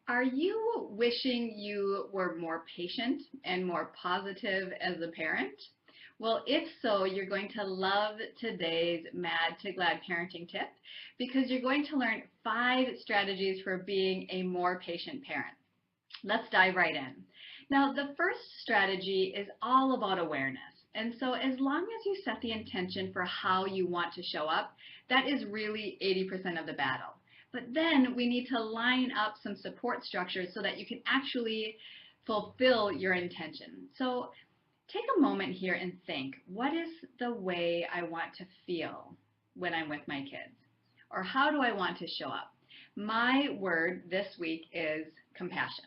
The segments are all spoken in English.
Are you wishing you were more patient and more positive as a parent? Well, if so, you're going to love today's Mad to Glad parenting tip because you're going to learn 5 strategies for being a more patient parent. Let's dive right in. Now, the first strategy is all about awareness. And so, as long as you set the intention for how you want to show up, that is really 80% of the battle. But then we need to line up some support structures so that you can actually fulfill your intention. So, take a moment here and think, what is the way I want to feel when I'm with my kids? Or how do I want to show up? My word this week is compassion.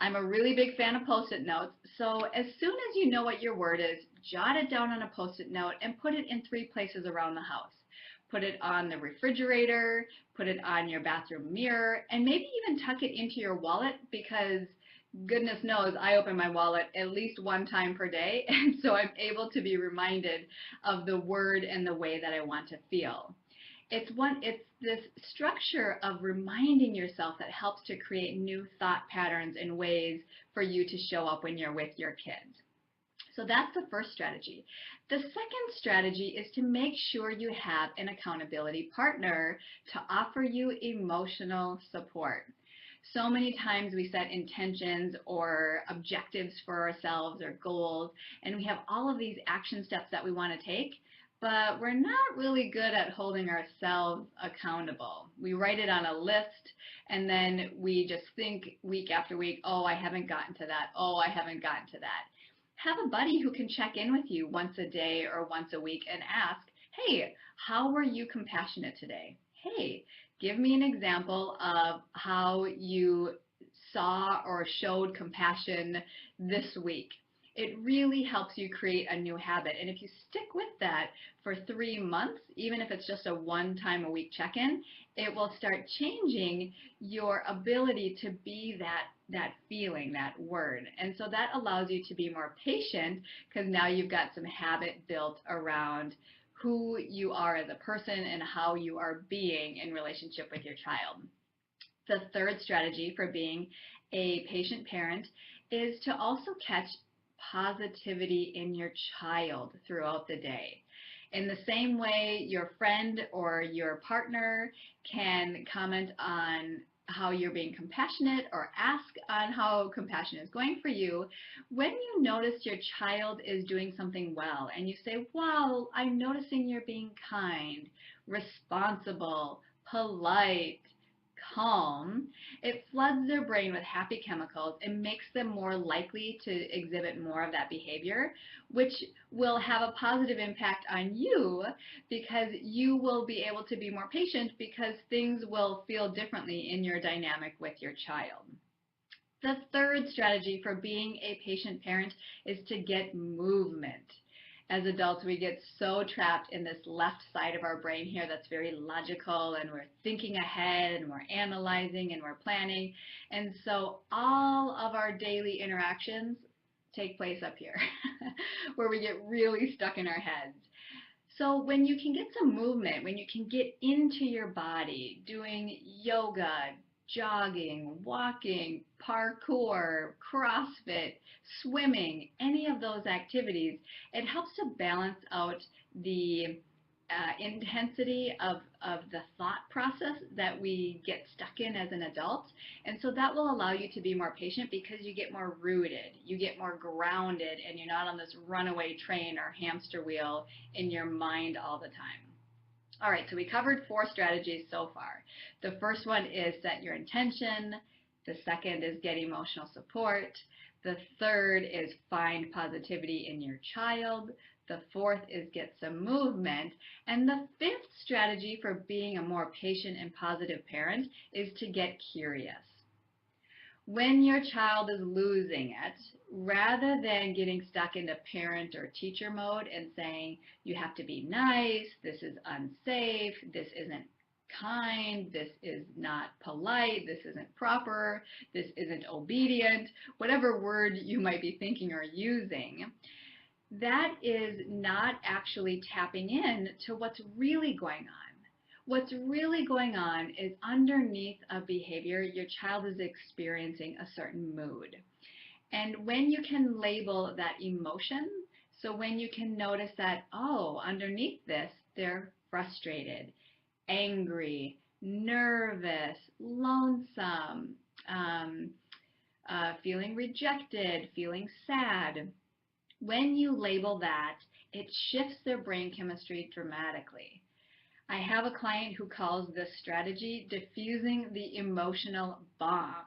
I'm a really big fan of Post-it notes, so as soon as you know what your word is, jot it down on a Post-it note and put it in 3 places around the house. Put it on the refrigerator, put it on your bathroom mirror, and maybe even tuck it into your wallet because goodness knows I open my wallet at least 1 time per day, and so I'm able to be reminded of the word and the way that I want to feel. It's this structure of reminding yourself that helps to create new thought patterns and ways for you to show up when you're with your kids. So that's the first strategy. The second strategy is to make sure you have an accountability partner to offer you emotional support. So many times we set intentions or objectives for ourselves or goals, and we have all of these action steps that we want to take, but we're not really good at holding ourselves accountable. We write it on a list, and then we just think week after week, oh, I haven't gotten to that. Oh, I haven't gotten to that. Have a buddy who can check in with you once a day or once a week and ask, hey, how were you compassionate today? Hey, give me an example of how you saw or showed compassion this week. It really helps you create a new habit. And if you stick with that for 3 months, even if it's just a 1 time a week check-in, it will start changing your ability to be that feeling, that word. And so that allows you to be more patient because now you've got some habit built around who you are as a person and how you are being in relationship with your child. The third strategy for being a patient parent is to also catch positivity in your child throughout the day. In the same way your friend or your partner can comment on how you're being compassionate or ask on how compassion is going for you, when you notice your child is doing something well and you say, wow, I'm noticing you're being kind, responsible, polite, calm, it floods their brain with happy chemicals and makes them more likely to exhibit more of that behavior, which will have a positive impact on you because you will be able to be more patient because things will feel differently in your dynamic with your child. The third strategy for being a patient parent is to get movement. As adults, we get so trapped in this left side of our brain here that's very logical, and we're thinking ahead and we're analyzing and we're planning. And so all of our daily interactions take place up here where we get really stuck in our heads. So when you can get some movement, when you can get into your body, doing yoga, jogging, walking, parkour, CrossFit, swimming, any of those activities, it helps to balance out the intensity of the thought process that we get stuck in as an adult. And so that will allow you to be more patient because you get more rooted, you get more grounded, and you're not on this runaway train or hamster wheel in your mind all the time. All right, so we covered 4 strategies so far. The first one is set your intention. The second is get emotional support. The third is find positivity in your child. The fourth is get some movement. And the fifth strategy for being a more patient and positive parent is to get curious. When your child is losing it, rather than getting stuck into parent or teacher mode and saying, you have to be nice, this is unsafe, this isn't kind, this is not polite, this isn't proper, this isn't obedient, whatever word you might be thinking or using, that is not actually tapping in to what's really going on. What's really going on is underneath a behavior, your child is experiencing a certain mood. And when you can label that emotion, so when you can notice that, oh, underneath this, they're frustrated, angry, nervous, lonesome, um, feeling rejected, feeling sad. When you label that, it shifts their brain chemistry dramatically. I have a client who calls this strategy diffusing the emotional bomb.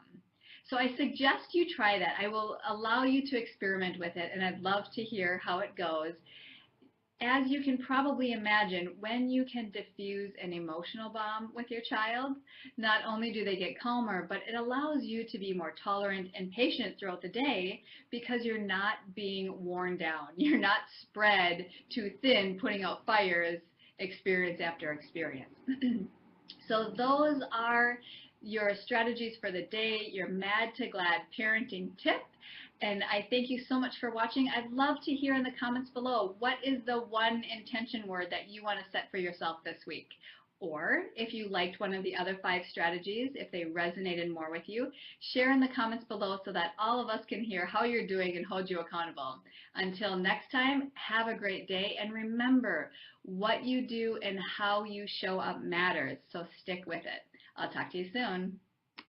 So I suggest you try that. I will allow you to experiment with it, and I'd love to hear how it goes. As you can probably imagine, when you can diffuse an emotional bomb with your child, not only do they get calmer, but it allows you to be more tolerant and patient throughout the day because you're not being worn down. You're not spread too thin, putting out fires experience after experience. So those are your strategies for the day, your mad to glad parenting tip. And I thank you so much for watching. I'd love to hear in the comments below, what is the one intention word that you want to set for yourself this week? Or if you liked one of the other 5 strategies, if they resonated more with you, share in the comments below so that all of us can hear how you're doing and hold you accountable. Until next time, have a great day, and remember, what you do and how you show up matters, so stick with it. I'll talk to you soon.